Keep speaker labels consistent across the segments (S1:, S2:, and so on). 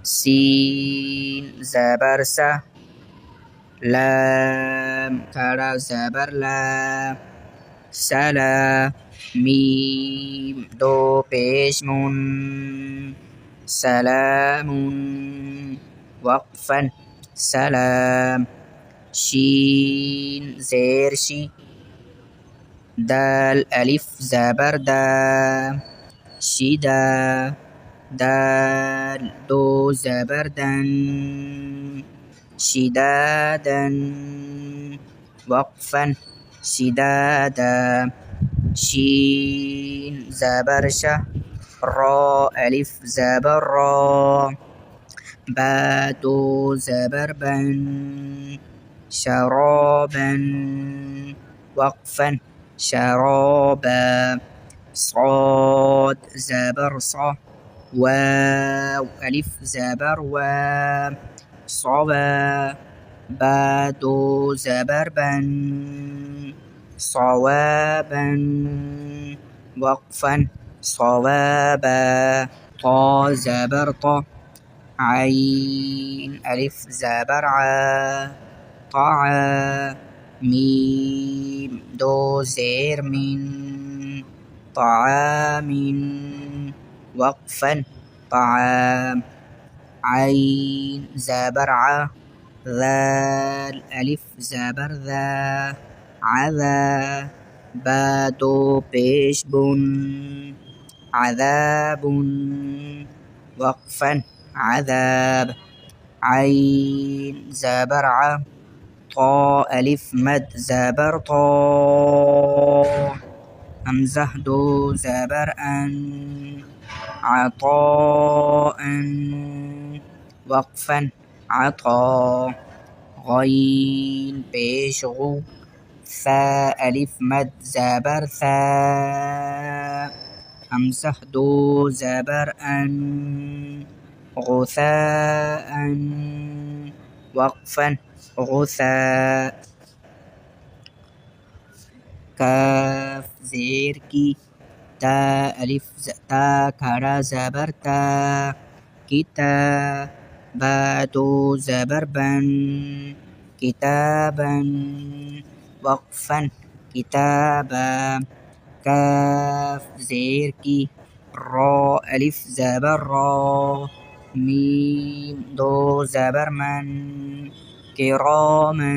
S1: سين زبر سا لام كرا زبر لا سلا ميم دو پیش نون سلام وقفا سلام شين زير شي دال ألف زبر دا شدا دال دو زبر دن شدادا وقفا شدادا شين زبر شه را ألف زبر را با دو زبر بن شرابا وقفا شرابا صاد زبر صا واو ألف زبر وا صبا با دو زبر بن صوابا وقفا صوابا طا زبر طا عين ألف زبر عا طعا ميم دو زير من طعام وقفا طعام عين زبر ع ذال ألف زبر ذا عذا با دو پیش بن عذاب وقفا عذاب عين زبر ع طا ألف مد زبر طا همزة دو زبر أن عطاء وقفا عطا غين پیش غو ثا ألف مد زبر ثا همزة دو زبر أن غثاء وقفا غثاء كاف زير كي تا ألف تا كرا زبر تا كتا با دو زبر بن كتابا وقفا كتابا كاف زير كي را ألف زبر را ميم دو زبر من كراما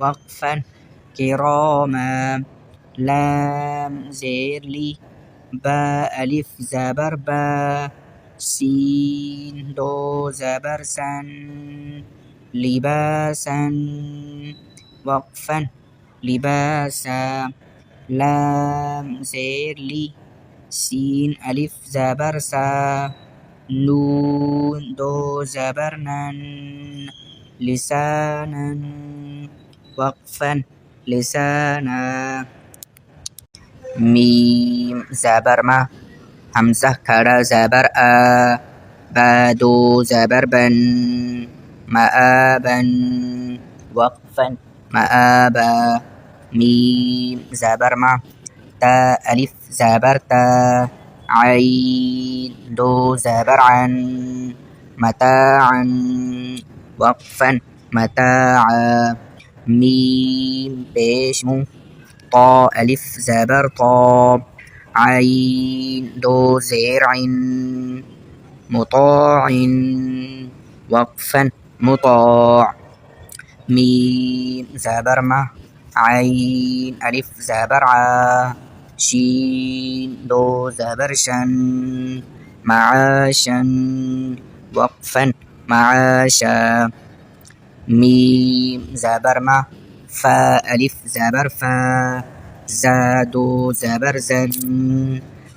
S1: وقفا كراما لام زير لي با ألف زبر با سين دو زبر سن لباسا وقفا لباسا لام زير لي سين ألف زبر سا نون دو زبر نن لسانا وقفا لسانا ميم زبر ما همزة كرا زبر آ با دو زبر بن مآبا وقفا مآبا ميم زبر ما تا ألف زبر تا عين دو زبر عن متاعا وقفا متاعا ميم پیش مو طا ألف زبر طا عين دو زير عين مطاع وقفا مطاع ميم زبر ما عين ألف زبر ع شين دو زبر شن معاشا وقفا معاشا ميم زبر ما فا ألف زبر فا زادو زبر زن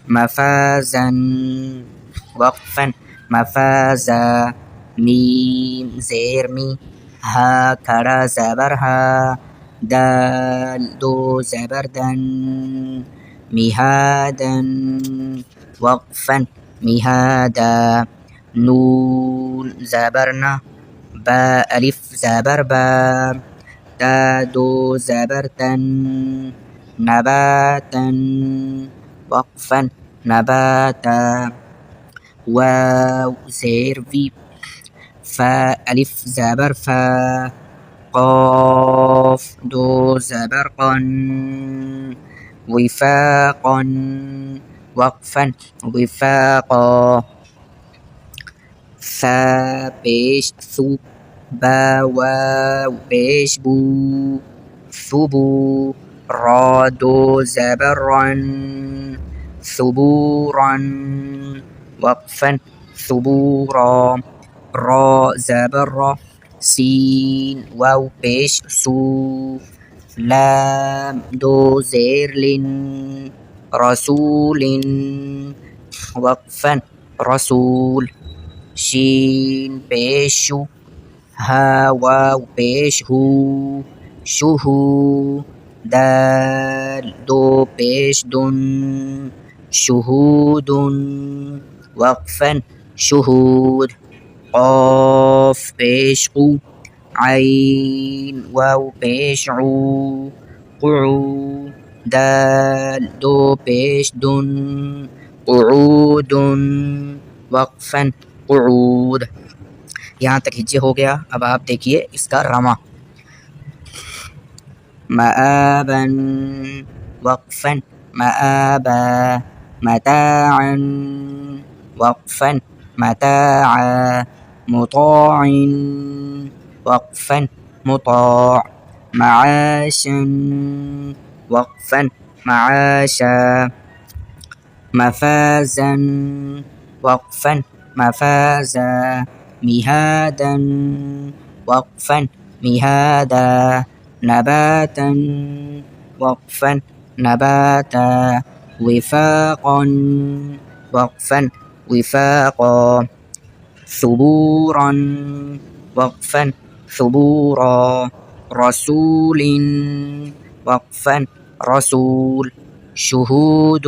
S1: مفازا وقفا مفازا ميم زير مي ها كرا زبر ها دال دو زبر دن مهادا وقفا مهادا نون زبرنا با ألف زبر با تا دو زبر تن نباتا وقفا نباتا واو زير في فا ألف زبر فا قاف دو زبر قن وفاقا وقفا وفاقا ثا بيش ثو با واو بيش بو ثبو را دو زبرا ثبورا وقفا ثبورا را زبر سين واو بيش سو لام دو زير لن رسول وقفا رسول شين بيشو ها واو بيش هو شهو دال دو بيش دن شهود وقفا شهود قاف بيش قو عين واو بيش عو قعو دال دو بيش دن قعود वक्फन कुऊद। यहाँ तक हिज्जे हो गया। अब आप देखिए इसका रमा मआबन वक्फन मआबा मताअन वक्फन मताआ मुताअन वक्फन मुताअ معاشا وقفا معاشا مفازا وقفا مفازا مهادا وقفا مهادا نباتا وقفا نباتا وفاقا وقفا وفاقا ثبورا وقفا ثبورا رسول وقفا رسول شهود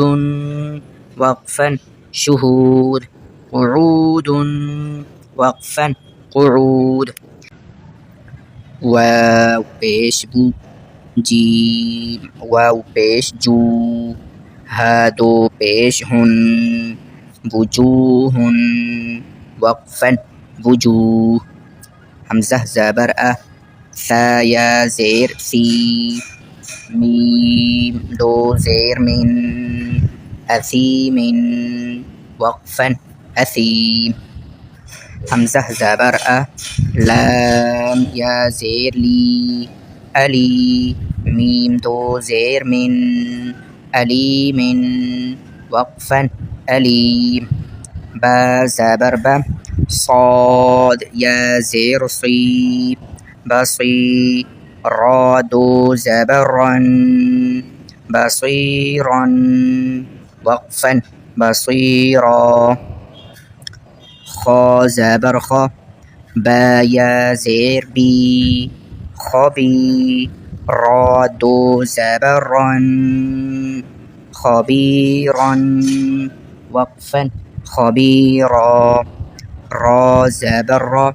S1: وقفا شهود قعود وقفا قعود واو بيش بو جيم واو بيش جو هادو بيش هن وجوه وقفا وجوه همزة زبر أ ثا يا زير ثي ميم دو زير من أثيم وقفا أثيم همزة زبر أ لام يا زير لي ألي ميم دو زير من أليم وقفا أليم با زبر با صاد يا زير صي بصي را دو زبرا بصيرا وقفا بصيرا خا زبر خا با يا زير بي خبي را دو زبرا خبيرا وقفا خبيرا را زبر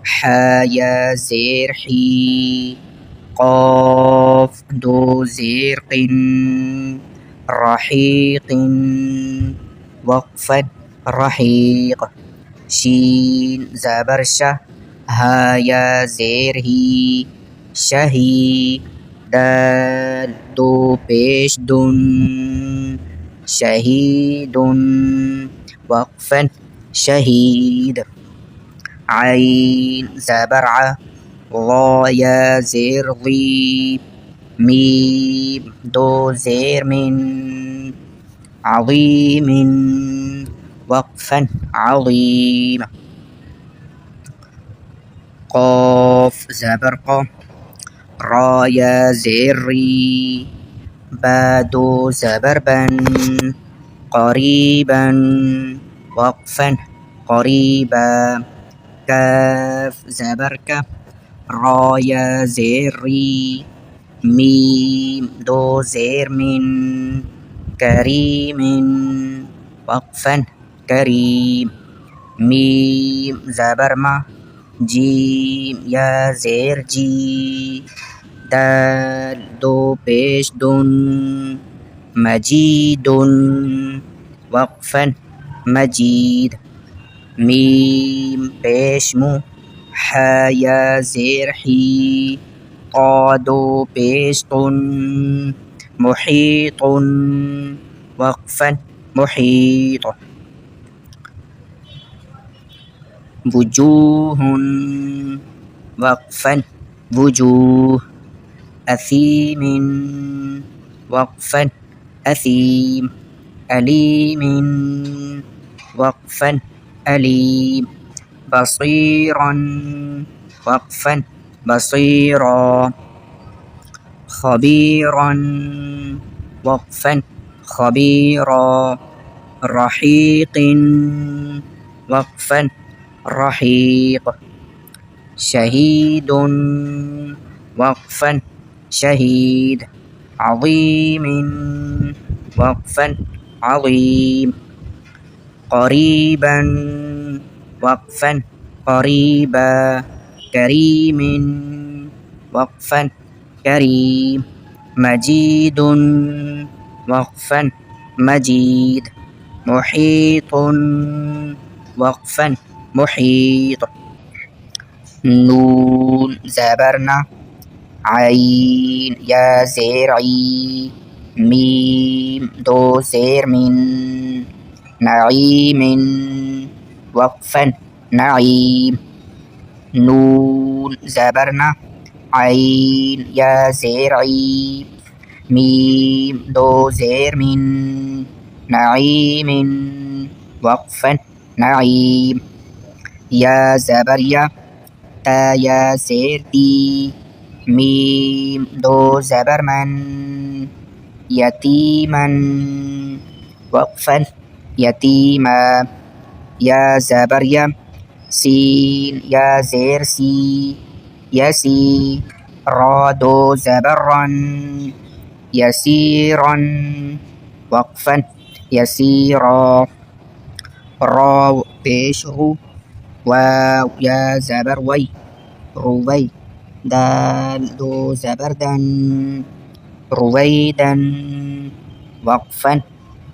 S1: حا يا زير حي قاف دو زرق رحيق وقفا رحيق شين زبر شه ها يا زير هي شهي دال دو بيش دن شهيد وقفا شهيد عين زبرعة ضا يا زير ضي ميم دو زير من عظيم وقفا عظيم قاف زبرقة را يا زري بادو زبربا قريبا وقفا قريبا كاف زبركة را يا زري ميم دو زير من كريم وقفا كريم ميم زبرمة جيم يا زير جي دال دو بيش دن مجيد وقفا مجيد ميم بيشمو حيا زرحي قادو بيشطن محيط وقفا محيط وجوه وقفا وجوه أثيم وقفا أثيم أليم وقفا أليم بصيرا وقفا بصيرا خبيرا وقفا خبيرا رحيق وقفا رحيق شهيد وقفا شهيد عظيم وقفا عظيم قريبا وقفا قريبا كريم وقفا كريم مجيد وقفا مجيد محيط وقفا محيط نون زبرنا عين يا زرعي ميم دو زير من نعيم وقفا نعيم نون زبرنا عين يا زرعي ميم دو زير من نعيم وقفا نعيم يا زبريا تا يا زرتي ميم دو زبر من يتيما وقفا يتيما يا زبريا سين يا زرسي يسي را دو زبرا يسيرا وقفا يسيرا را بيش رو واو يا زبر وي روي دال دو زبردا رويدا وقفا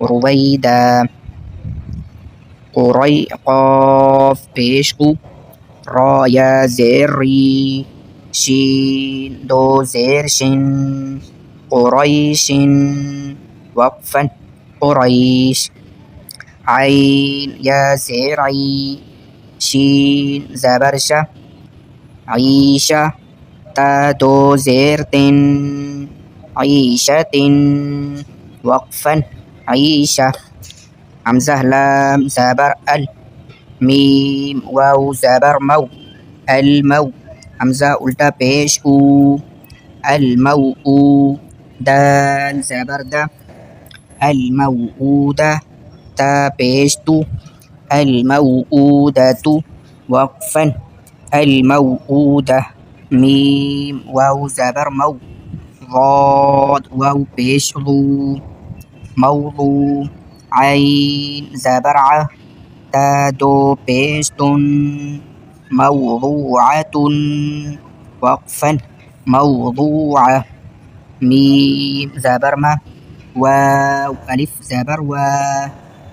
S1: رويدا قري قاف بيشقو را يا زري شين دو زرشن قريش وقفا قريش عين يا زرعي شين زبرشة عيشة تا دو زرت عيشة وقفا عيشة همزة لام زبر ال ميم واو زبر مو المو همزة قلت بيش او الموء دال زبر دا الموءودة تا بيش تو الموءودة وقفا الموءودة ميم واو زبر مو ضاد واو بيش ضو موضوع عين زبرعة تا دو بيستون موضوعة وقفا موضوعة ميم زبر ما واو ألف زبر و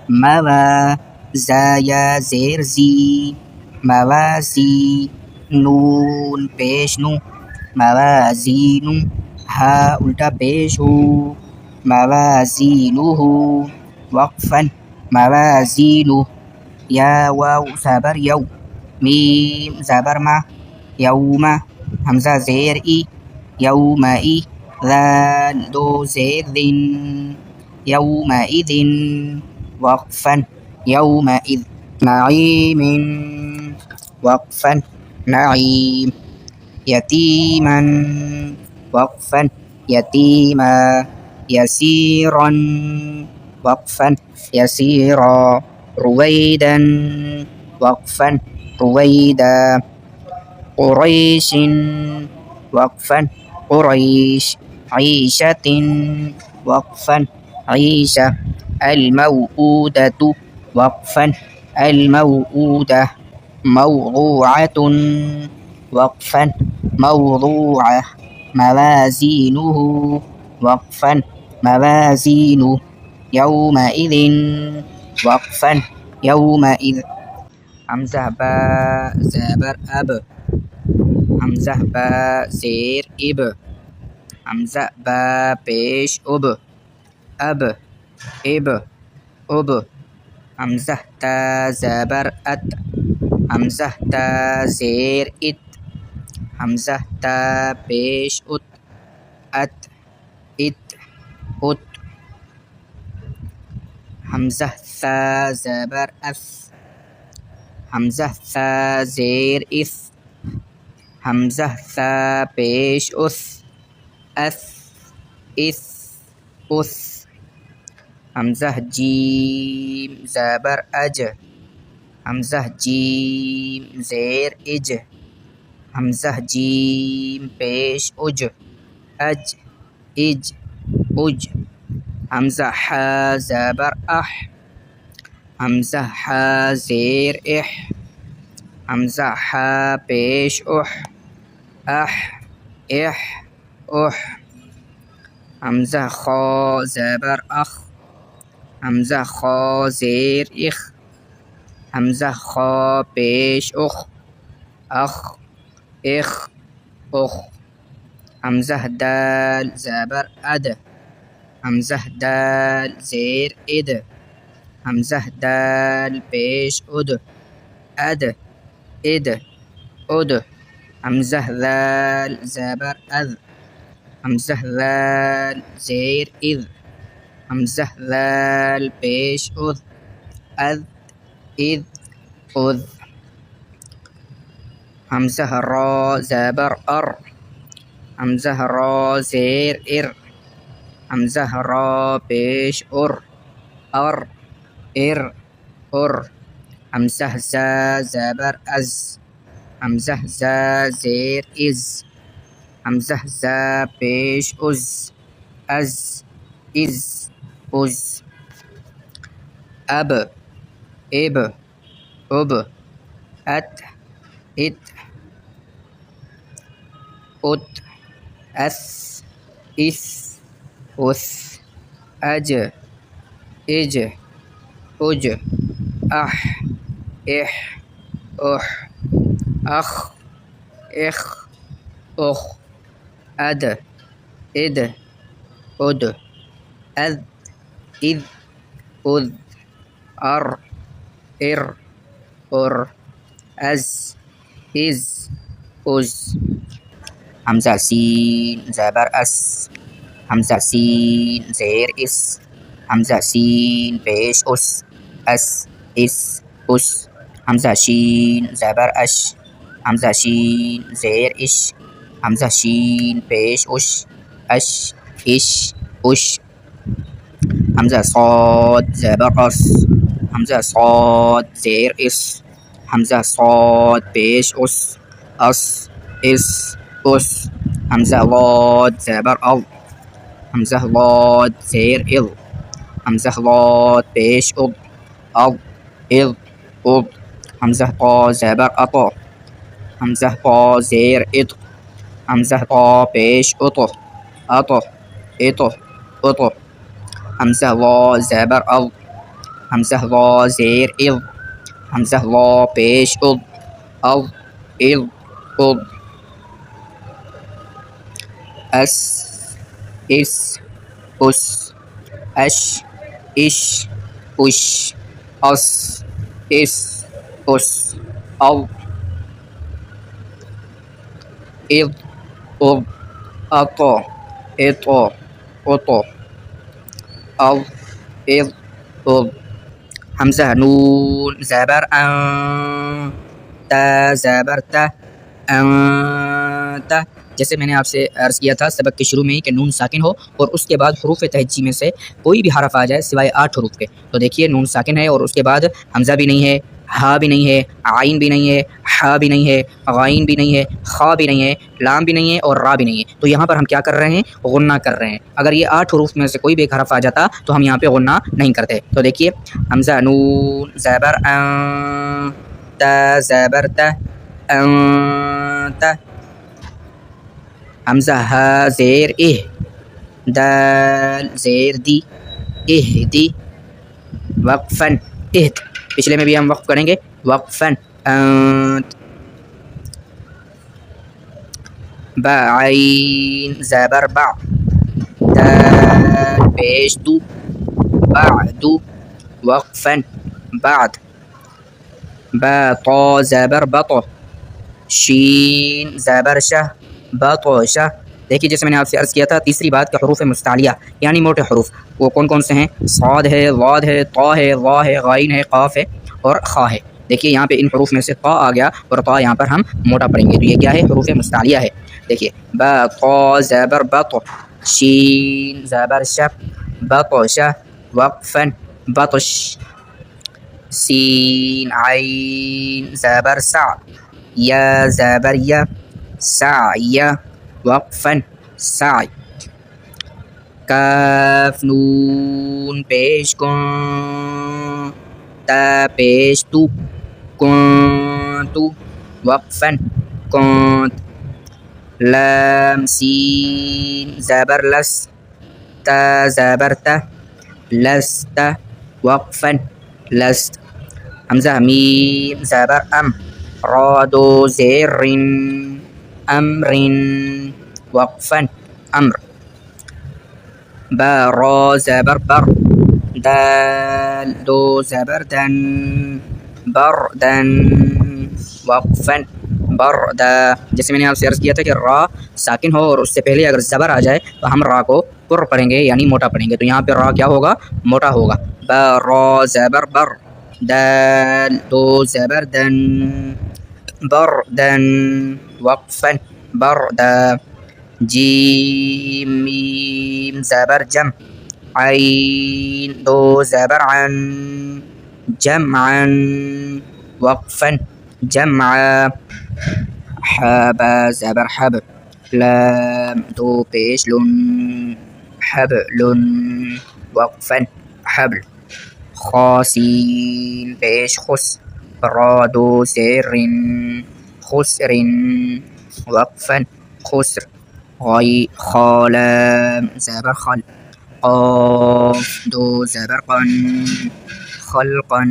S1: موا زايا زير زي موازي نون بيشنو موازين ها ألتا بيشو موازينه وقفا موازينه يا واو زبر يو ميم زبر ما يوم همزة زير إي يومئذ ذال دو زير ذن يومئذ وقفا يومئذ نعيم وقفا نعيم يتيما وقفا يتيما يسيرا وقفا يسيرا رويدا وقفا رويدا قريش وقفا قريش عيشة وقفا عيشة الموءودة وقفا الموءودة موضوعة وقفا موضوعة موازينه وقفا موازين يومئذ وقفا يومئذ हमज़ा बा ज़बर अब, हमज़ा बा ज़ेर इब, हमज़ा बा पेश उब, अब इब उब, हमज़ा ता ज़बर अत, हमज़ा ता ज़ेर इत, हमज़ा ता पेश उत, अत इत उत, हमज़ा सा ज़बर अस, हमज़ा सा ज़ेर इस, हमज़ा सा पेश उस, अस इस उस, हमज़ा जीम ज़बर अज, हमज़ा जीम ज़ेर इज, हमज़ा जीम पेश उज, अज इज उज, हमज़ा हा ज़बर अह, हमज़ा हा ज़ेर इह, हमज़ा हा पेश उह, अह इह उह, हमज़ा खा ज़बर अख, हमज़ा खा ज़ेर इख, हमज़ा खा पेश उख, अख इख उख, हमज़ा दाल ज़बर अद, हमज़ा दाल ज़ेर इद, हमज़ा दाल पेश उद, अद इद उद, हमज़ा ज़ाल ज़बर अज़, हमज़ा ज़ाल ज़ेर इज़, हमज़ा ज़ाल पेश उज़, अज़ इज़ उज़, हमज़ा रा ज़बर अर, हमज़ा रा ज़ेर इर, हमज़ा रा पेश उर, अर इर उर, हमज़ा ज़ा ज़बर अज़, हमज़ा ज़ा ज़ेर इज़, हमज़ा ज़ा पेश उज़, अज़ इज़ उज़, अब इब उब, अत इत उत, अस इस उस, अज इज उज, अह इह उह, अख इख उख, अद इद उद, अज़ इज़ उज़, अर इर उर, अज़ इज़ उज़, हमज़ा सीन ज़बर अस, हमज़ा सीन ज़ेर इस, हमज़ा सीन पेश उस, अस इस उस, हमज़ा शीन ज़बर अश, हमज़ा शीन ज़ेर इश, हमज़ा शीन पेश उश, अश इश उश, हमज़ा साद ज़बर अस, हमज़ा साद ज़ेर इस, हमज़ा साद पेश उस, अस इस उस, हमज़ा लाद ज़बर अल, हमज़ा लाद ज़ेर इल, हमज़ा लाद पेश उल, अल इल उल, हमज़ा ता ज़बर अता, हमज़ा ता ज़ेर इत, हमज़ा ता पेश उत, अत इत उत, हमज़ा ला ज़बर अल, हमज़ा ला ज़ेर इल, हमज़ा ला पेश उल, अल इल उल, अस इस उस, अश इश उश, अस इस उस, अल इद उद, अता इता उता, अल इद उद, हमज़ा नून ज़बर अं, ता ज़बर ता, अं ता। जैसे मैंने आपसे अर्ज़ किया था सबक के शुरू में ही कि नून साकिन हो और उसके बाद हुरूफ तहज्जी में से कोई भी हरफ आ जाए सिवाय 8 हुरूफ के। तो देखिए नून साकिन है और उसके बाद हमज़ा भी नहीं है, हा भी नहीं है, आइन भी नहीं है, हा भी नहीं है, गाइन भी नहीं है, खा भी नहीं है, लाम भी नहीं है और रा भी नहीं है। तो यहाँ पर हम क्या कर रहे हैं? गुन्ना कर रहे हैं। अगर ये 8 हुरूफ में से कोई भी एक हरफ आ जाता तो हम यहाँ पे गुन्ना नहीं करते। तो देखिए हमज़ा नून ज़बर अं, ता ज़बर ता, अंत, हमज़ा हा ज़ेर इह, दाल ज़ेर दी, इह दी, वक्फ़न इह। पिछले में भी हम वक्फ़ करेंगे, وقفا أنت. باء عين زبر بع دال بيش دو بعد وقفا بعد. با طا زبر بطه शीन ज़बर शह बतोशा। देखिए जैसे मैंने आपसे अर्ज़ किया था तीसरी बात के हरूफ मुस्तालिया यानी मोटे हरूफ वो कौन कौन से हैं? साद है, वाद है, ता है, वा है, गाइन है, काफ है और खा है। देखिए यहाँ पे इन हरूफ में से ता आ गया और ता यहाँ पर हम मोटा पढ़ेंगे तो ये क्या है? हरूफ मुस्तालिया है। देखिए बा ता ज़बर बत शीन ज़बर शह बतोशा वक़फ़न बतश सीन आइन ज़बर सा या ज़बर या साया वक़फ़न साय। काफ नून पेश कुन ता पेश तू कुन्तु वक़फ़न कुंत। लाम सीन ज़बर लस ता ज़बर ता लस्त वक़फ़न लस्त। हमज़ा मीम ज़बर अम را دو زر أمر وقفا أمر. با را زبر بر دال دو زبر دن بردا वक़फ़न बरदा। जैसे मैंने आपसे अर्ज़ किया था कि रा साकिन हो और उससे पहले अगर ज़बर आ जाए तो हम रा को पुर पढ़ेंगे यानी मोटा पढ़ेंगे। तो यहाँ पे रा क्या होगा? मोटा होगा। ब रा ज़बर बर दाल दो ज़बर दन बरदन वक़फ़न बरदा। जीम मीम ज़बर जम आइन दो ज़बर अन जमअन वक़फ़न जमअ। हबा ज़बर हब लाम दो पेश लुन हबलुन वक़फ़न हबल। खासीन पेश खुस را دو زر خسر وقفا خسر. غي خالام زبر خل قاف دو زبر قن خلقا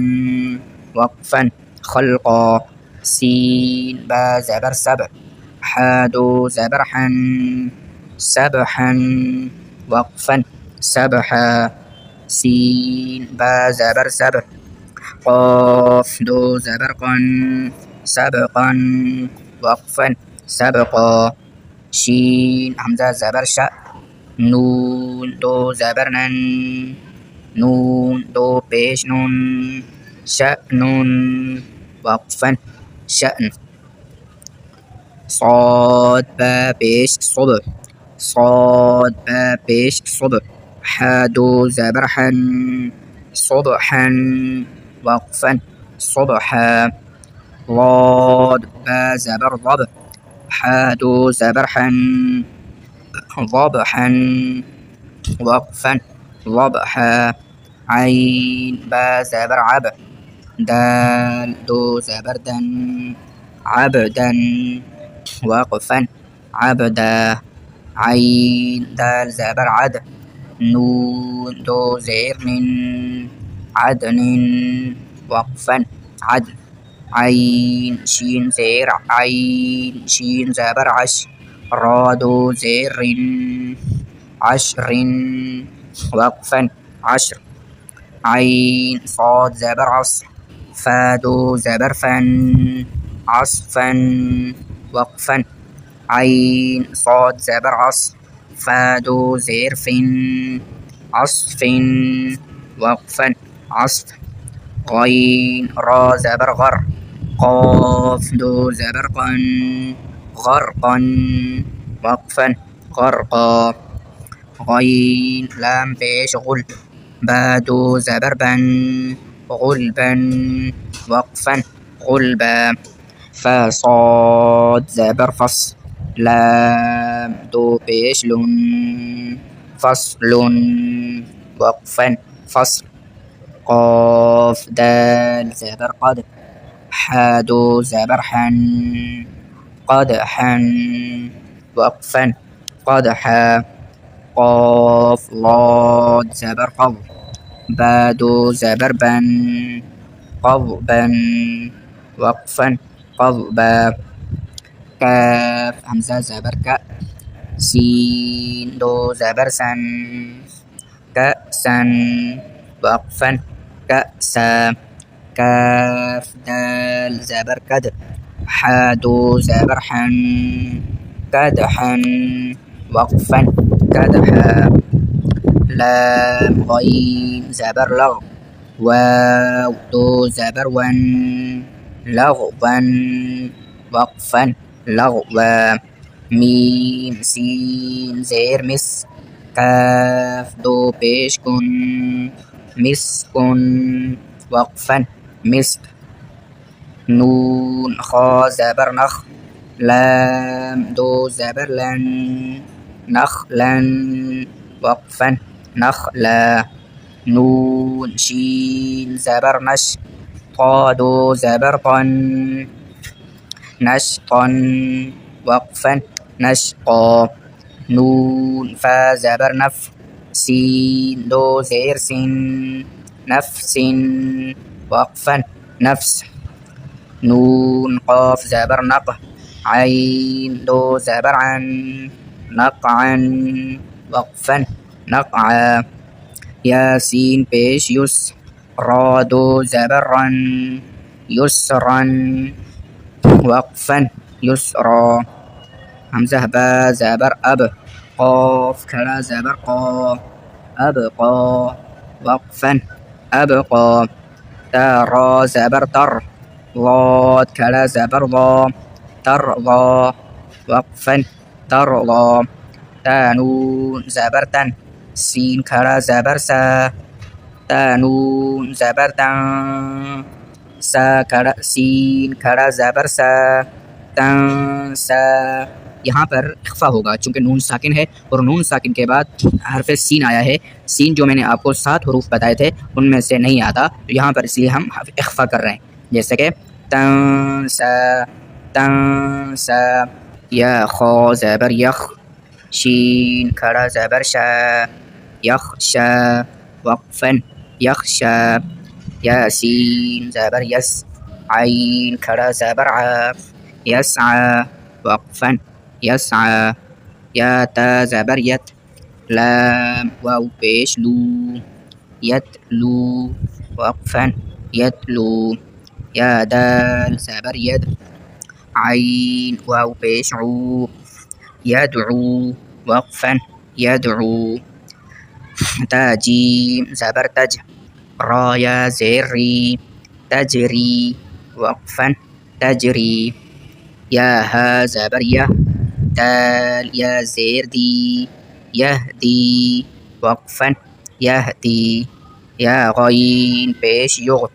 S1: وقفا خلقا. سين با زبر سبع حا دو زبر حن سبحا وقفا سبحا. سين با زبر سبع قاف دو زبر قن سبقا وقفا سبقا. شين همزة زبر شأ نون دو زبر نن نون دو پیش نون شأن وقفا شأن. صاد با پیش صبح صاد با پیش صبح حا دو زبر حن صبحا وقفا صبحا. ضاد با زبر ضب حا دو زبر حن ضبحا وقفا ضبحا. عين با زبر عب دال دو زبر دن عبدا وقفا عبدا. عين دال زبر عد نون دو زير من عدن وقفا عدن. عين شين زير عين شين زبر عش را دو زر عشر وقفا عشر. عين صاد زبر عصر فا دو زبر فن عصفا وقفا. عين صاد زبر عصر فا دو زر فن عصف وقفا عصف. غين را زبر غر قاف دو زبر قن غرقا وقفا غرقا. غين لام پیش غل با دو زبر بن غلبا وقفا غلبا. فا صاد زبر فص لام دو پیش لن فصل وقفا فصل. قاف دال زبر قد حا دو زبر حن قدحا وقفا قدحا. قاف ضاد زبر قض با دو زبر بن قضبا وقفا قضبا. كاف همزة زبر ك. سين دو زبر سن كأسا وقفا كأسا. كاف دال زبر كد. حادو زبر حن كدحا وقفا كدحا. لام غين زبر لغ. واو دو زبر ون لغوا وقفا لغوا. ميم سين زير مس. كاف دو پیش کن مسكن وقفا مسك. نون خا زبر نخ. لام دو زبر لن نخلا وقفا نخلا. نون شين زبر نش. طا دو زبر طن نشطا وقفا نشقا. نون فا زبر نف. سين دو زير سن نفس وقفا نفس. نون قاف زبر نق. عين دو زبر عن نقعا وقفا نقعا. ياسين پیش يس. را دو زبر رن يسرا وقفا يسرا. همزة با زبر أب. قاف كلا زبر قا أبقى وقفا أبقى. تا را زبر تر. ضاد كلا زبر ضا ترضى وقفا ترضى. تا نون زبر تن. سين كلا زبر سا. تا نون زبر تن. سا كلا سين كلا زبر سا तंसा। यहाँ पर इख्फा होगा चूँकि नून साकिन है और नून साकिन के बाद हरफ सीन आया है। सीन जो मैंने आपको 7 हरूफ बताए थे उनमें से नहीं आता, तो यहाँ पर इसलिए हम इख्फा कर रहे हैं। जैसे कि तंसा तंसा। या खौ ज़बर यख। शीन खड़ा ज़बर शा यख्शा वक़फ़न यख्शा। यासीन ज़बर यस। आइन खड़ा ज़बर आ يسعى وقفا يسعى. يا تا زبر يت. لام واو پیش لو يتلو وقفا يتلو. يا دال زبر يد. عين واو پیش عو يدعو وقفا يدعو. تا جيم زبر تج. را يا زيري تجري وقفا تجري. يا ها زبر يه. دال يا زير دي يهدي وقفا يهدي. يا غين پیش يغ.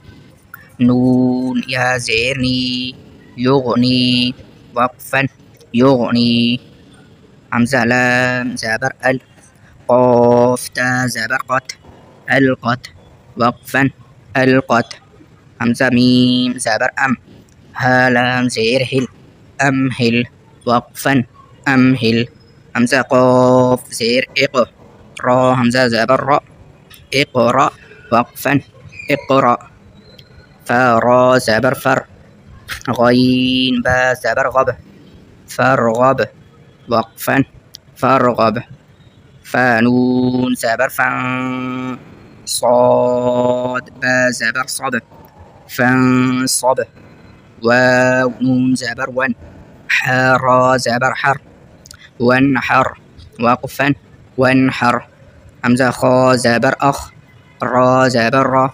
S1: نون يا زيرني يغني وقفا يغني. همزة لام زبر ال. قاف تا زبر قت. القت وقفا القت. همزة ميم زبر أم. ها لام زير هل أمهل وقفا أمهل. همزة قاف زير إق. را همزة زبر را. اقرأ وقفا اقرأ. فرا زبر فر. غين با زبر غب. فرغب وقفا فرغب. فنون زبر فن. صاد با زبر صب. فانصب. واو نون زبر ون. حرا زبر حر. وانحر وقفا وانحر. همزة خا زبر أخ. را زبر را.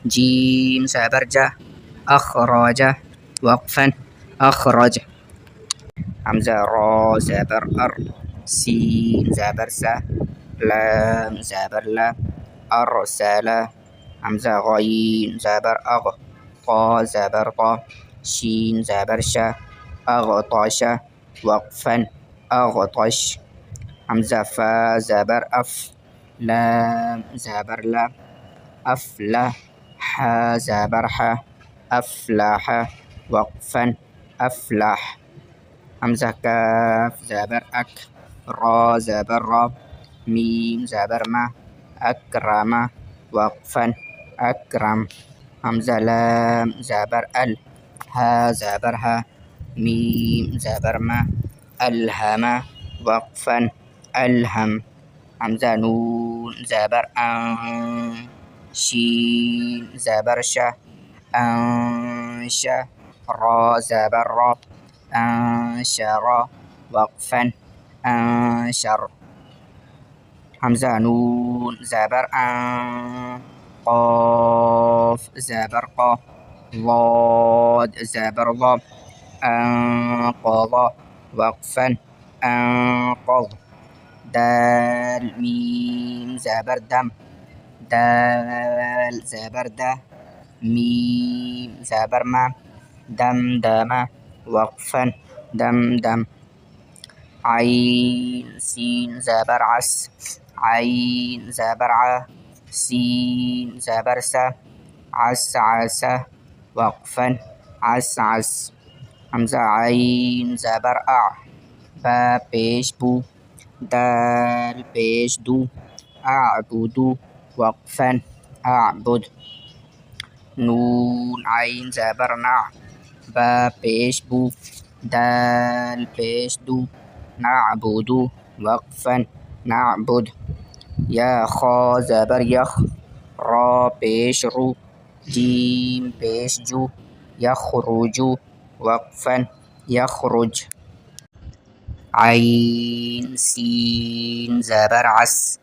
S1: جيم زبر جه. أخرج وقفا أخرج. همزة را زبر أر. سين زبر س. لام زبر لا. أرسل. همزة غين زبر أغ. طا زبر طا. شين زبر شا. أغطش وقفا أغطش. همزة فا زبر أف. لام زبر لا. أفلح. حا زبر حا. أفلح وقفا أفلح. همزة كاف زبر أك. را زبر را. ميم زبر ما. أكرم وقفا أكرم. همزة لام زبر ال. ها زبر ها، ميم زبر ما، ألهم وقفا ألهم. همزة نون زبر أن، شين زبر شه أنشا، را زبر را أنشر وقفا أنشر. همزة نون زبر أن، قاف زبر قا، ضاد زبر ضا أنقض وقفا أنقض. دال ميم زبر دم، دال زبر ده، ميم زبر ما، دمدم وقفا دمدم. عين سين زبر عس، عين زبر ع، سين زبر س، عس عس وقفا عسعس. همزة عين زبر أع، با پیش بو، دال پیش دو، أعبد وقفا أعبد. نون عين زبر نع، با پیش بو، دال پیش دو، نعبد وقفا نعبد. يا خا زبر يخ، را پیش رو، جيم پیش جو، يخرج وقفا يخرج. عين سين زبر عس،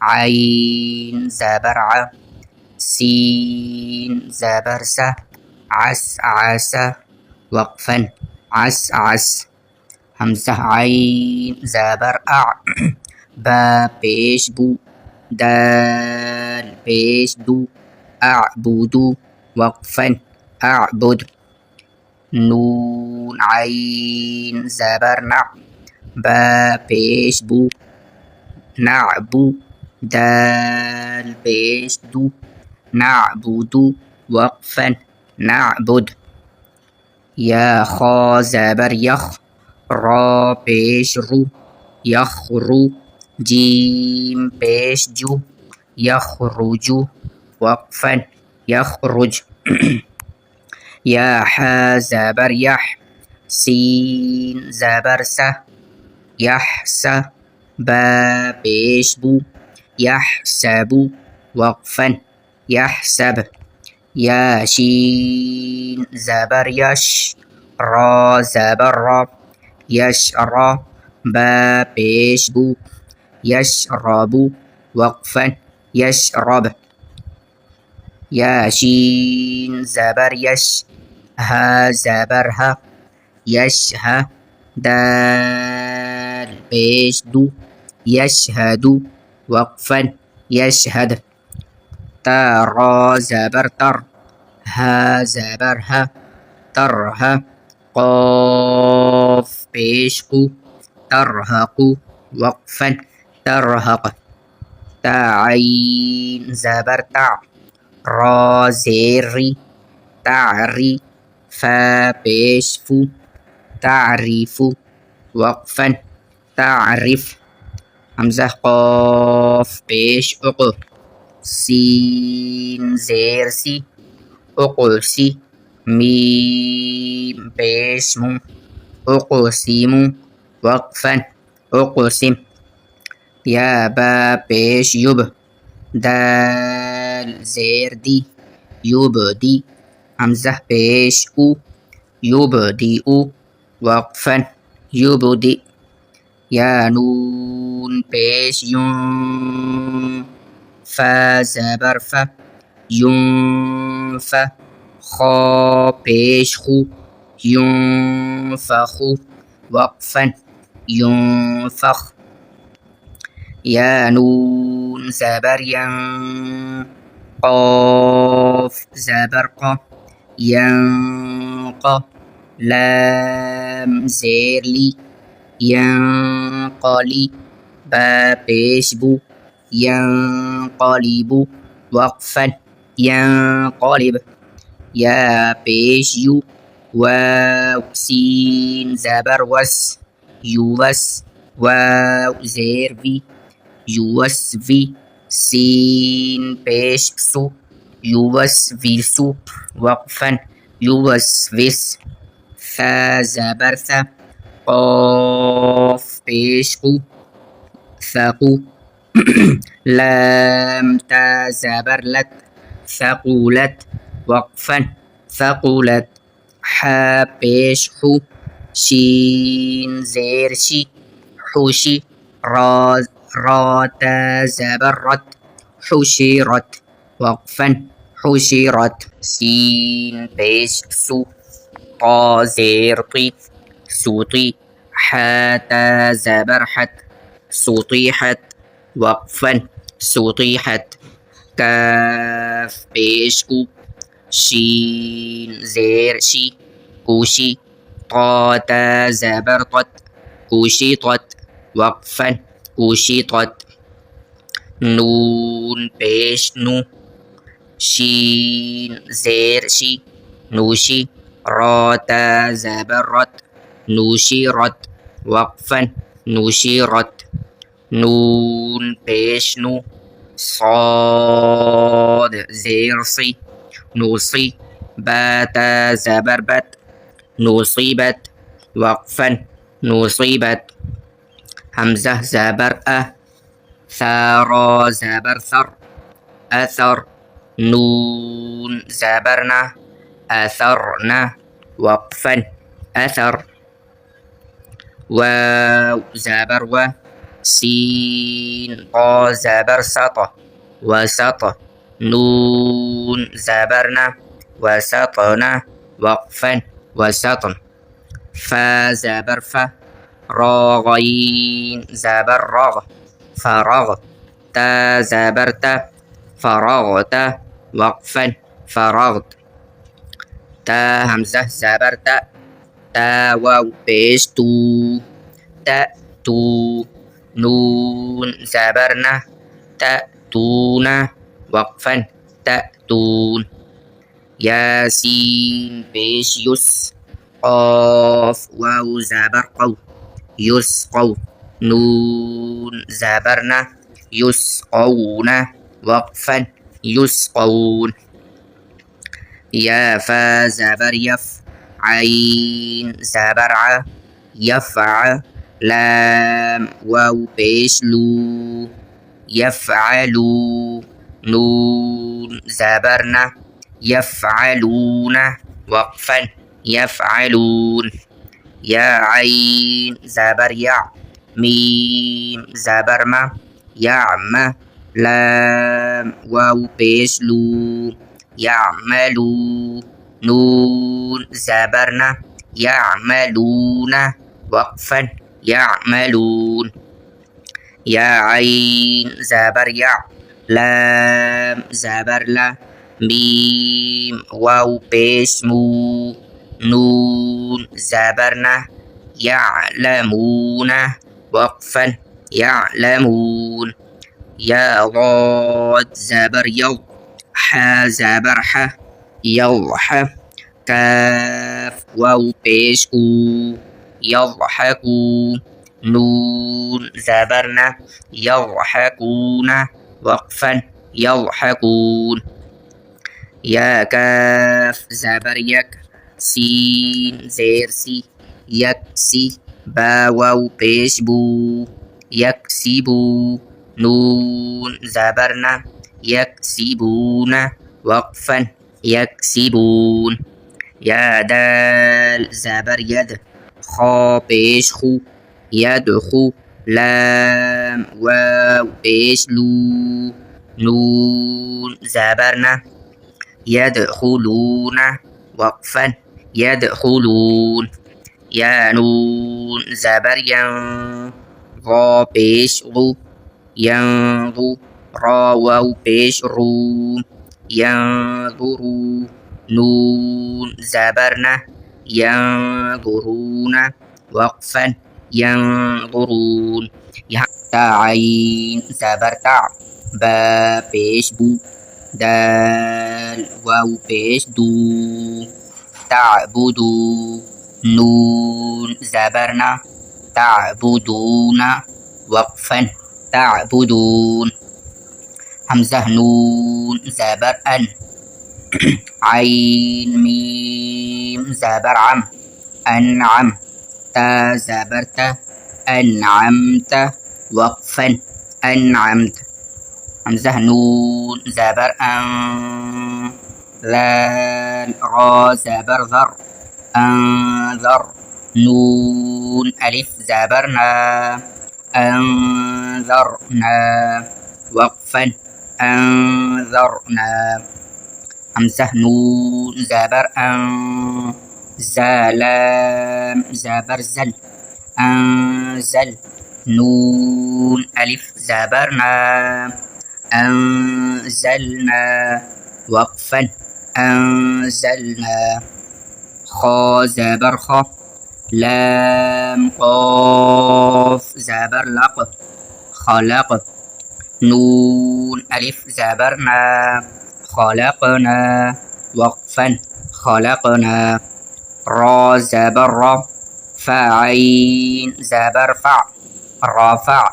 S1: عين زبر ع، سين زبر س، عس عس وقفا عسعس. همزة عين زبر أع، با پیش بو، دال پیش دو، أعبد وقفا أعبد. نون عين زبر نع، با پیش بو، نعبو، دال پیش دو، نعبد وقفا نعبد. يا خا زبر يخ، را پیش رو، يخرو، جيم پیش جو، يخرج وقفا يخرج. يا حا زبر يح، سين زبر س، يحس، با پیش بو، يحسب وقفا يحسب. يا شين زبر يش، را زبر را، يشرى، با پیش بو، يشرب وقفا يشرب. يا شين زبر يش، ها زبر ها، يشه، دال پیش دو، يشهد وقفا يشهد. تا را زبر تر، ها زبر ها، ترها، قاف پیش قو، ترهق وقفا ترهق. تا عين زبر تع، را زيري، تعري، فا پیش فو، تعرف وقفا تعرف. همزة قاف پیش اق، سين زير سي، اقسي، ميم پیش مو، اقسم وقفا اقسم. يا با پیش يب، دال زير دي، يبدي، همزة پیش او، يبدئ وقفا يبدئ. يا نون پیش يون، فا زبر فا، ينف، خا پیش خو، ينفخ وقفا ينفخ. يا نون زبر ين، قاف زبر قا، ينق، لام زير لي، ينقلي، با پیش بو، ينقلب وقفا ينقلب. يا پیش یو، واو سين زبر وس، يوس، واو زير في، يوسفي، سين پیش سو، يوسفيسو وقفا يوسوس. ثا زبر ثا. قاف بيش قو ثقو. لام تا زبر لت ثقولت وقفا ثقولت. حا بيش حو شين زير شي حوشي. را تا زبر رت حشرت وقفا حشرت. سين بيش سو طا زير طي سوطي. حتى زبرحت سطيحت وقفا سطيحت. كاف بيشكو شين زير شي كوشي. طا زبرطت كوشيطت وقفا كوشيطت. نون بيش نو شين زير شي نوشي. را زبرت نوشيرت وقفا نوشيرت. نون بيش نو صاد زير صي نوصي. باتا زبربت نصيبت وقفا نصيبت. همزة زبر ثارا زبر ثر أثر. نون زبرنا أثرنا وقفا أثر. واو زبر و سين طا زبر سطى وسطى. نون زبرنا وسطنا وقفا وسطا. فا زبر فا. را غين زبر رغ فرغ. تا زبرت فرغت وقفا فرغت. تا همزة زبرت تا واو بيش تو تأتو. نون زبرنا تأتون وقفا تأتون. ياسين بيش يس. قاف واو زبر قو يسقو. نون زبرنا يسقون وقفا يسقون. يا فا زبر يف عين زبر ع يفع. لام واو بيش لو يفعلوا. نون زبرنا يفعلون وقفا يفعلون. يا عين زبر يع ميم زبر ما يعمى. لام واو بيش لو يعملوا. نون زبرنا يعملون وقفا يعملون. يا عين زبر يع لام زبر لا ميم واو بيش مو. نون زبرنا يعلمون وقفا يعلمون. يا ضاد زبر يض حا زبر ح يضح. كاف واو بيش كو يضحكوا. نون زبرنا يضحكون وقفا يضحكون. يا كاف زبر يك سين زير سي يكسي. با واو بيش بو يكسبوا. نون زبرنا يكسبون وقفا يكسبون. يا دال زبر يد خا بيش خو يدخو. لام واو بيش لو. نون زبرنا يدخلون وقفا يدخلون. يا نون زبر ين ضا بيش غو ينظو. را واو بيش رو ينظروا. نون زبرنا ينظرون وقفا ينظرون. تا عين زبر تع با بيش بو. دال واو بيش دو تعبدوا. نون زبرنا تعبدون وقفا تعبدون. همزة نون زبر أن عين ميم زبر عم أنعم تا زبر تا أنعمت وقفا أنعمت همزة نون زبر أن ذال را زبر ذر أنذر نون ألف زبرنا أنذرنا وقفا أنذرنا همزة نون زبر أن زلام زبر زل أنزل نون ألف زبرنا أنزلنا وقفا أنزلنا خا زبر خا لام قاف زبر لق خلق نون ألف زبرنا خلقنا وقفا خلقنا را زبر را فعين زبر فع رفع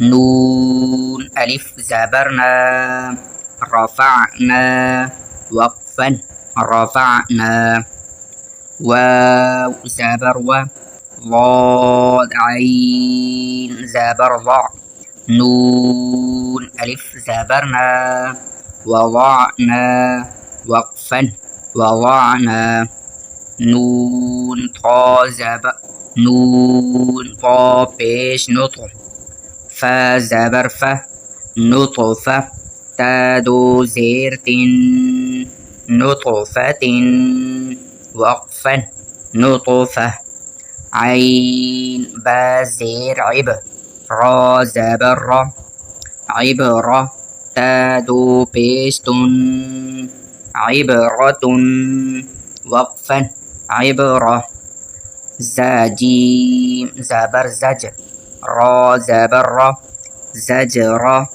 S1: نون ألف زبرنا رفعنا وقفا رفعنا واو زبر و ضاد عين زبر ضع نون ألف زبرنا وضعنا وقفا وضعنا نون طا زبر نون طا بيش نطق فا زبر ف نطفة تا دو زير تن نطفة وقفا نطفة عين با زير عب را زبر را عبرة تا دو بيش تن عبرة وقفا عبرة زاجيم زبر زج را زبر را زجرة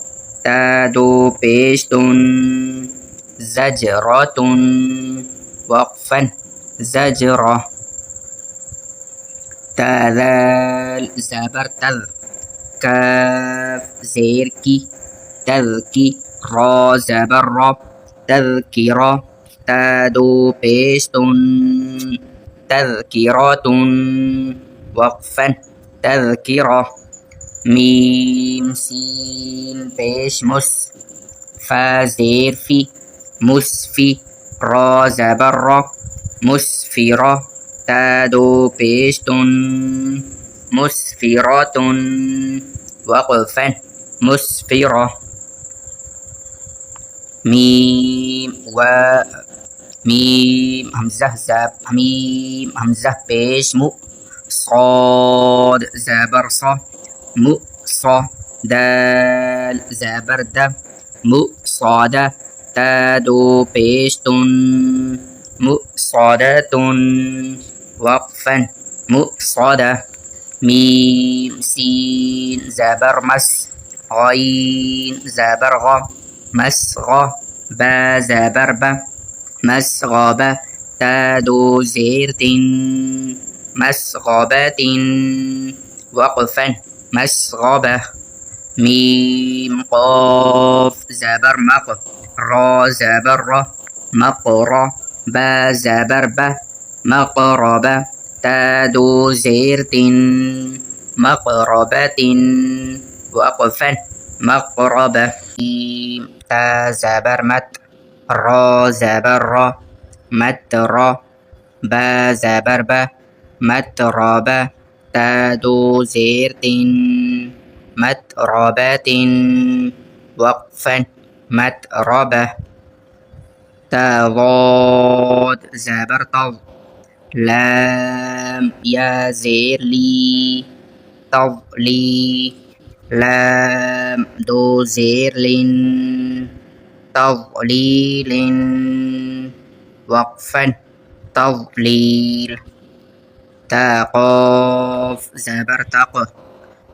S1: تا دو بيش تن زجرة وقفا زجرة تذال زبر تذ كاف زير كي تذكي را زبر را تذكرة تا دو بيش تن تذكرة وقفا تذكرة ميم سين بيش مس فا زير في مسفي را زبر را مسفرة تا دو بيش تن مسفرة وقفا مسفرة ميم و ميم همزة زب ميم همزة بيش مو صاد زبر صا مو صا دال زبر د مو صاد تا دو بيش تن مؤصدة وقفا مؤصدة ميم سين زبر مس غين زبر غ مسغ با زبر ب مسغبة تا دو زير تن مسغبة وقفا مسغبة ميم قاف زبر مق را زبر ر مقرة با زبر ب مقربة تا دو زير تن مقربة وقفا مقربة ميم تا زبر مت را زبر را متر با زبر ب متربة تا دو زير تن متربة وقفا متربة تا ضاد زبر طض لام يا زير لي تضلي لام دو زير لن تضليل وقفا تضليل تا قاف زبر تق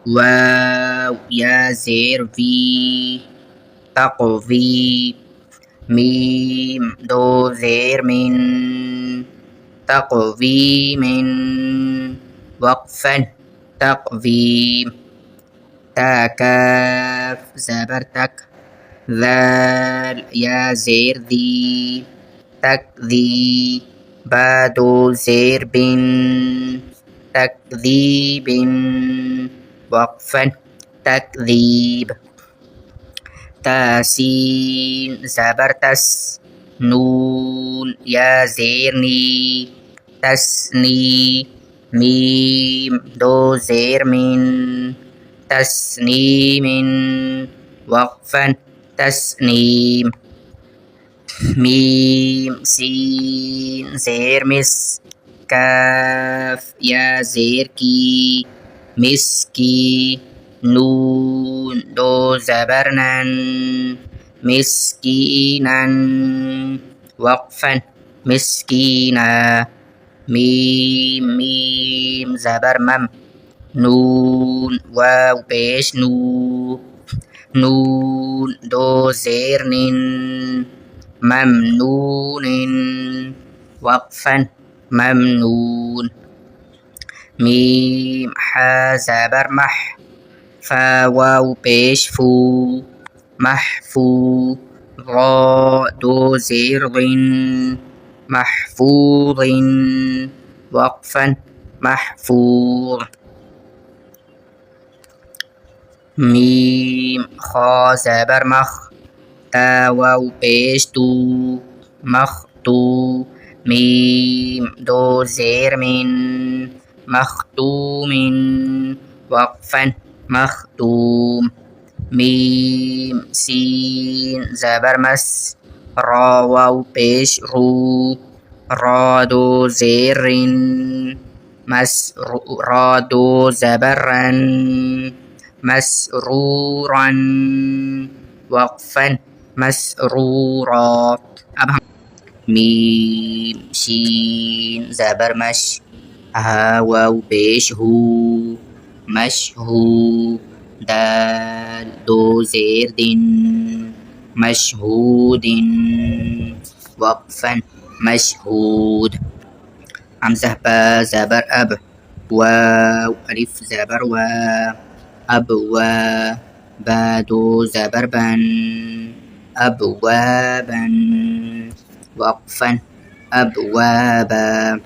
S1: واو يا زير في تقضي ميم دو زير من تقويم وقفا تقويم تا كاف زبر تك ذال يا زير ذي تكذي بعد زير بن تكذيب وقفا تكذيب تاسين زبر تس نون يا زيرني تسني ميم دو زير من تسنيم وقفا تسنيم ميم سين زير مس كاف يا زيركي مسكي نون دو زبرنن مسكينا وقفا مسكينا ميم زبر مم نون واو بيش نون دو زيرن ممنون وقفا ممنون ميم حا زبر مح فا واو بيش فو محفو را دو زير محفوظ وقفا محفوظ ميم خا زبر مخ تا واو بيش تو مختو ميم دو زير مختوم وقفا مختوم ميم سين زبر مس را واو بيش رو را دو زير را دو زبرا مسرورا وقفا مسرورا अब हम मीम शीन ज़बर मश हा वाव पेश हु मशहू दाल दो ज़ेर दिन मशहूदिन वक़फ़न मशहूद हमज़ा बा ज़बर अब वाव अलिफ ज़बर वा अबवा बा दो ज़बर बन أبوابا وقفا أبوابا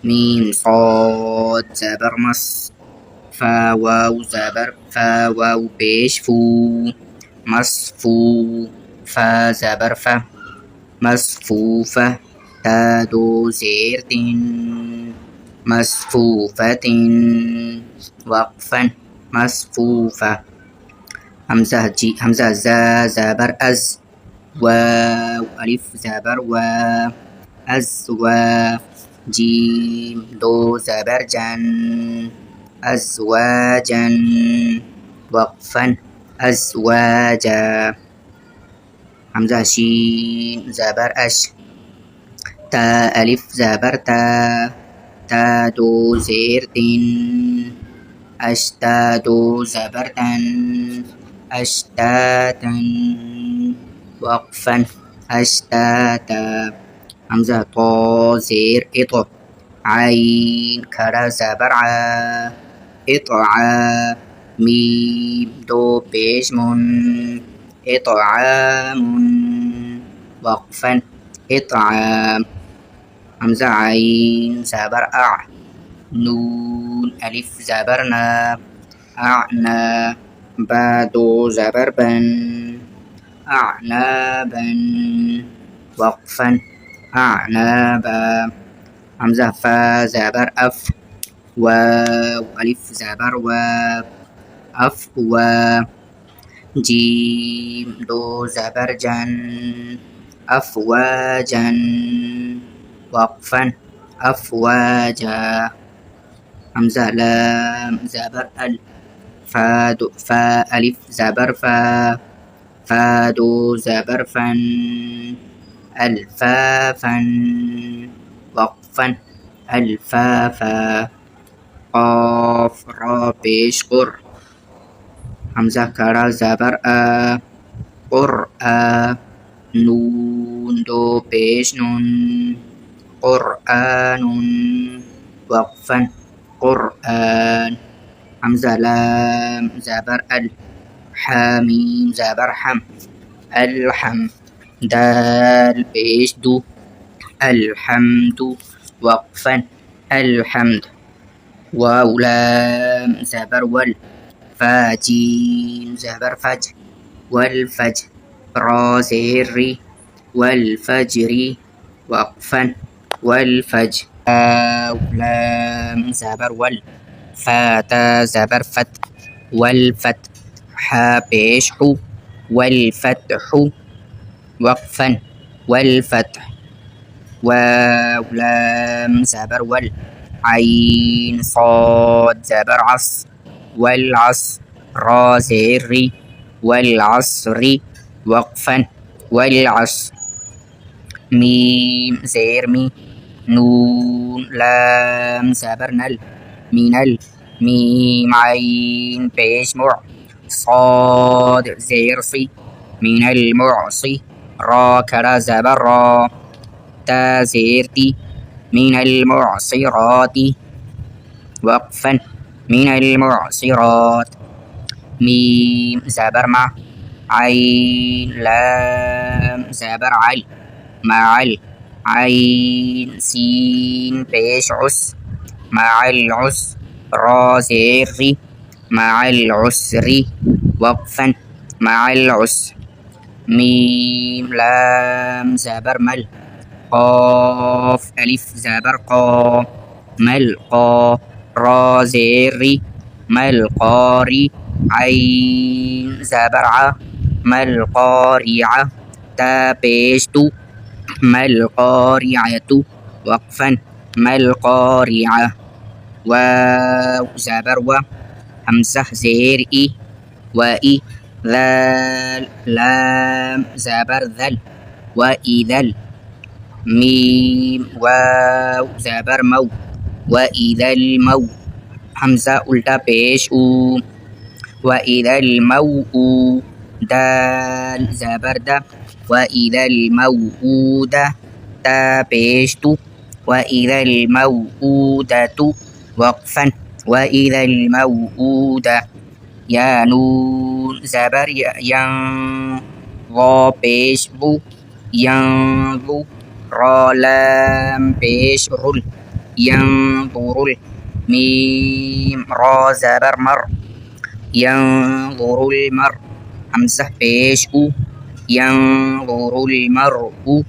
S1: ميم صاد زبر مص فا واو زبر فا واو بيش فو مصفو فا زبر فا مصفوفة تا دو زير مصفوفة وقفا مصفوفة همزة زا زبر أز واو ألف زبر و أزوا جيم دو زبر جن أزواجا وقفا أزواجا همزة شين زبر أش تا ألف زبر تا تا دو زير أشتادو زبرتا أشتاتا وقفا أشتاتا همزة طا زير إطو عين كرا زبرعا إطعا ميم دو بيجمون إطعام وقفا إطعام همزة عين زبر أع نون ألف زبرنا أعنى بادو زبربا أعنابا وقفا أعنابا همزة فا زبر أف واو ألف زبر و أف و جيم دو زبر جن أفواجا وقفا أفواجا همزة لام زبر ال فا ألف زبر فا فادو زبر فن ألفافا وقفا ألفافا قاف را بيش قر همزة كرا زبر قرآ نون دو بيش نون قرآن وقفا قرآن همزة لام زبر ال حاميم زبر حم الحم دال بيش دو الحمد وقفا الحمد. واو لام زبر ول، فا جيم زبر فج والفجر، را زير ري والفجر وقفا والفجر. واو لام زبر ول، فا تا زبر فت والفتح، حا بيش حو والفتح وقفا والفتح. واو لام زبر ول، عين صاد زبر عص والعصر، را زير ري والعصر وقفا والعصر. ميم زير مي، نون لام زبر نل من ميم عين بيش مع، صاد زير صي من المعصي، را كرا زبر را، تا زير تي من المعصرات وقفا من المعصرات. ميم زبر مع، عين لام زبر عل مع عين سين بيش عس مع العسر، را زير ري مع العسر وقفا مع العسر. ميم لام زبر مل، قاف ألف زبر قا ملقى، را زير ري ملقاري، عين زبر ع ملقارعة، تا بيش تو ملقارعة وقفا ملقارعة. واو زبر و، همزة زير إي وإي، ذال لام زبر ذل وإذل، ميم واو زبر مو وإذا المو، همزة الٹا پیش او وإذا الموء، دال زبر دا وإذا الموءودة، تا پیش تو وإذا الموءودة وقفا وإذا الموءودة. يا نون زبر ين، ظا پیش ظو ينظو، را لام پیش رل ينظر، ميم را زبر مر ينظر المر، همزة پیش او ينظر المرء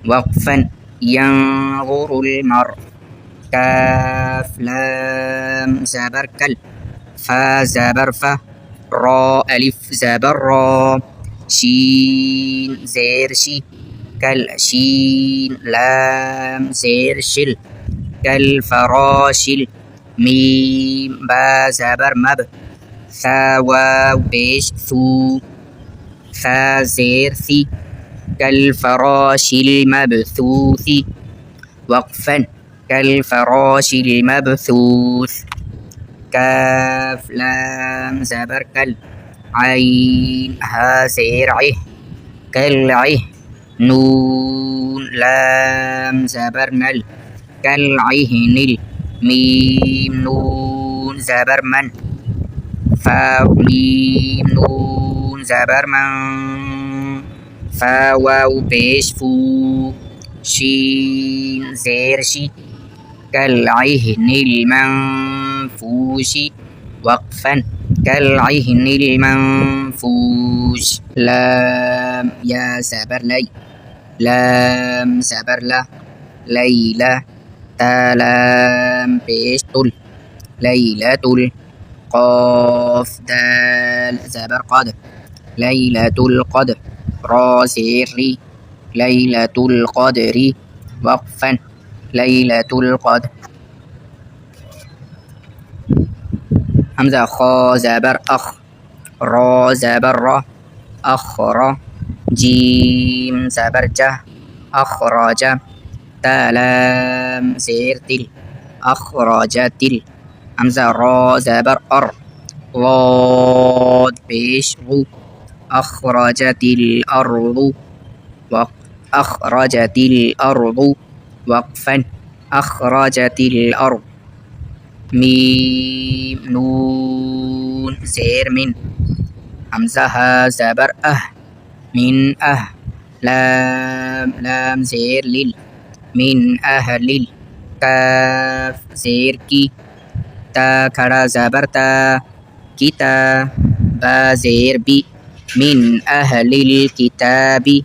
S1: وقفا ينظر المرء. كاف لام زبر كل، فا زبر فه، را ألف زبر را، شين زير شي كالشين، لام زير شل كالفراشل، ميم با زبر مب، ثا واو بيش ثو، ثا زير ثي كالفراش المبثوث وقفا كالفراش المبثوث. كاف لام زبر كل، عين ها زير عه كالعه، نون لام زبر نل كالعهن، ميم نون زبر من، فا ميم نون زبر من، فا واو بيش فو، شين زير شي كالعهن المنفوش وقفا كالعهن المنفوش. لام يا زبر لي، لام زبر لا ليلة، تا لام بيش تل ليلة، قاف دال زبر قدر ليلة القدر، را زير ري ليلة القدر وقفا ليلة القدر. همزة خا زبر أخ، را زبر را أخرى، جيم زبر جه أخرج، تا لام زير تل أخرجت، همزة را زبر أر، ضاد بيش غو، أخرجت الأرض أخرجت الأرض وقفا أخرجت الأرض. ميم نون زير من، همزة ها زبر من لام لام زير لل، من أهل الكاف زير की تا खड़ा ज़बर ता किता बा ज़ेर बी मिन अहलिल किताबी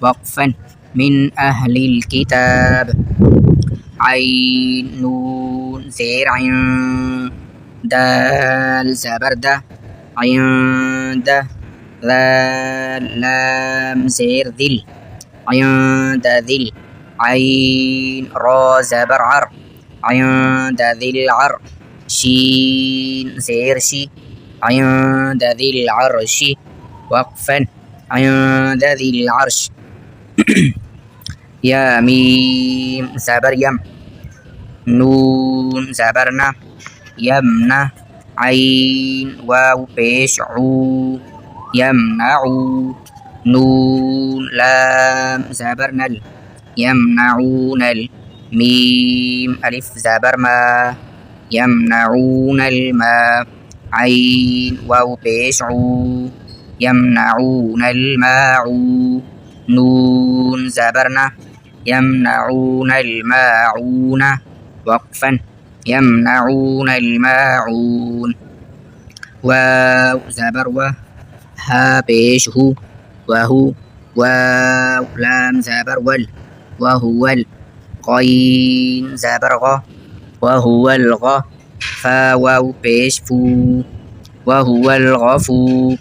S1: वक़फ़न मिन अहलिल किताब आइन नून ज़ेर आइन दाल ज़बर दा आइन दा लाल लाम ज़ेर दिल आइन दा दिल आइन रा ज़बर आर आइन दा दिल आर شين زير شي عند ذي العرش وقفا عند ذي العرش يا ميم زبر يم نون زبرنا يمنع عين واو بيش عو يمنعو نون لام زبرنا يمنعون الميم ألف زبر ما يمنعون الماء عين واو بيش عو يمنعون الماء نون زبرنا يمنعون الماعون وقفا يمنعون الماعون واو زبر و ها بيش هو وهو واو لام زبر ول وهو القين زبر غ وهو الغ فا واو بيش فو وهو الغفور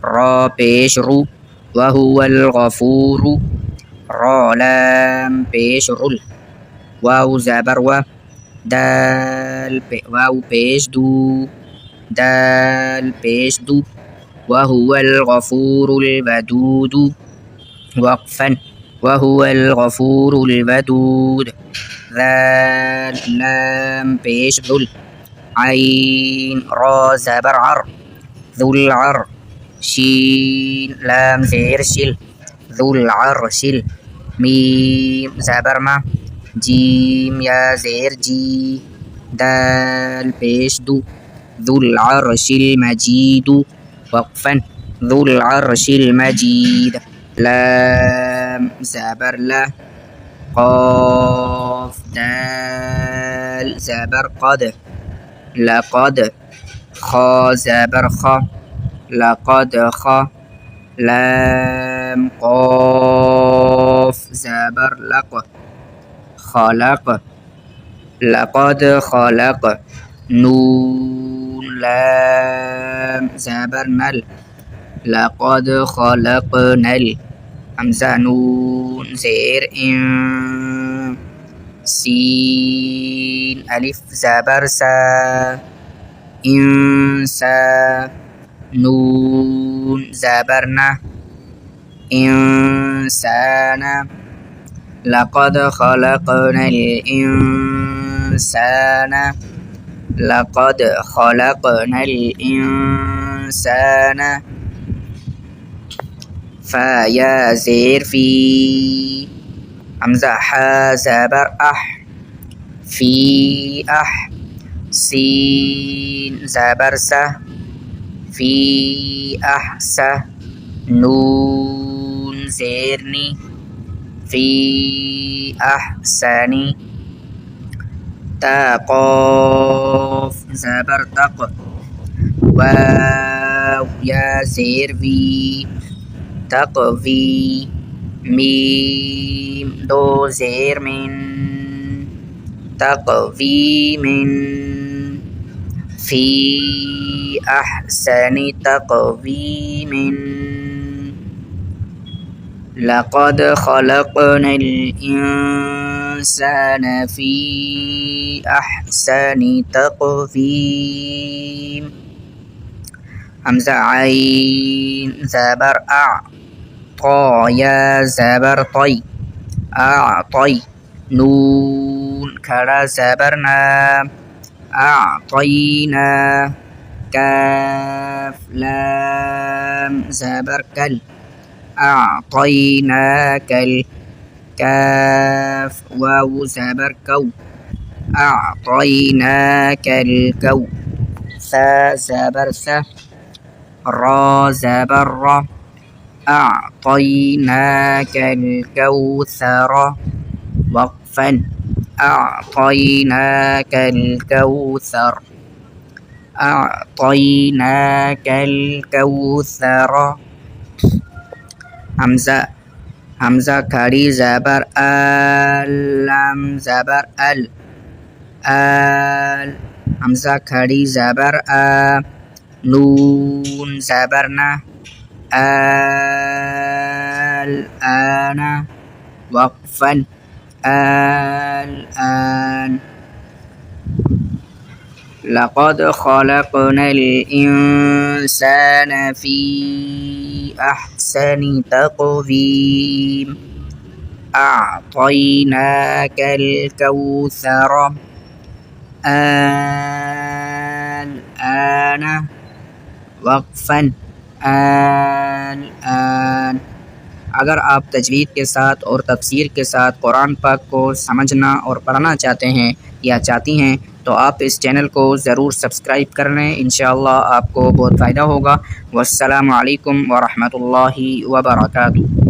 S1: را بيش رو وهو الغفور را لام بيش رل واو زبر و دال واو بيش دو دال بيش دو وهو الغفور الودود وقفا وهو الغفور الودود ذال لام بيش ذل عين را زبر عر ذو العر شين لام زير شل ذو العر شل ميم زبر ما جيم يا زير جي دال بيش دو ذو العرش المجيد وقفا ذو العرش المجيد لام زبر لا قاف دال زبر قد لقد خا زبر خا لقد خا لام قاف زبر لق خلق لقد خلق نون لام زبر نل لقد خلقنا همزة نون زير إن سين ألف زبر سا إنسا نون زبرنا إنسان لقد خلقنا الإنسان لقد خلقنا الإنسان فيا زير في همزة حا زبر أح في أح سين زبر سه في أحسه نون زيرني في أحسن تا قاف زبر تق واو يا زير في تقوي ميم دو زير من تقوي من في أحسن تقويم لقد خلقنا الإنسان في أحسن تقويم همزة عين زبر أع طا يا زبر طي أعطي نون كرا زبرنا أعطينا كاف لام زبر كل أعطيناك الكاف واو زبر كو أعطيناك الكو ثا زبر ث را زبر را أعطيناك الكوثر وقف वक़फ़न अअतयनाकल कौसर अअतयनाकल कौसर। हमज़ा हमज़ा खड़ी ज़बर लाम ज़बर अल हमज़ा खड़ी ज़बर नून ज़बर ना आना वक़फ़न आन। लक़द ख़लक़नल इंसान फ़ी अहसनि तक़वीम अअतयनाकल कौसर आना वक़फ़न आन। अगर आप तजवीद के साथ और तफसीर के साथ कुरान पाक को समझना और पढ़ना चाहते हैं या चाहती हैं तो आप इस चैनल को ज़रूर सब्सक्राइब कर लें। इंशाअल्लाह आपको बहुत फ़ायदा होगा। वस्सलामु अलैकुम व रहमतुल्लाहि व बरकातुहू।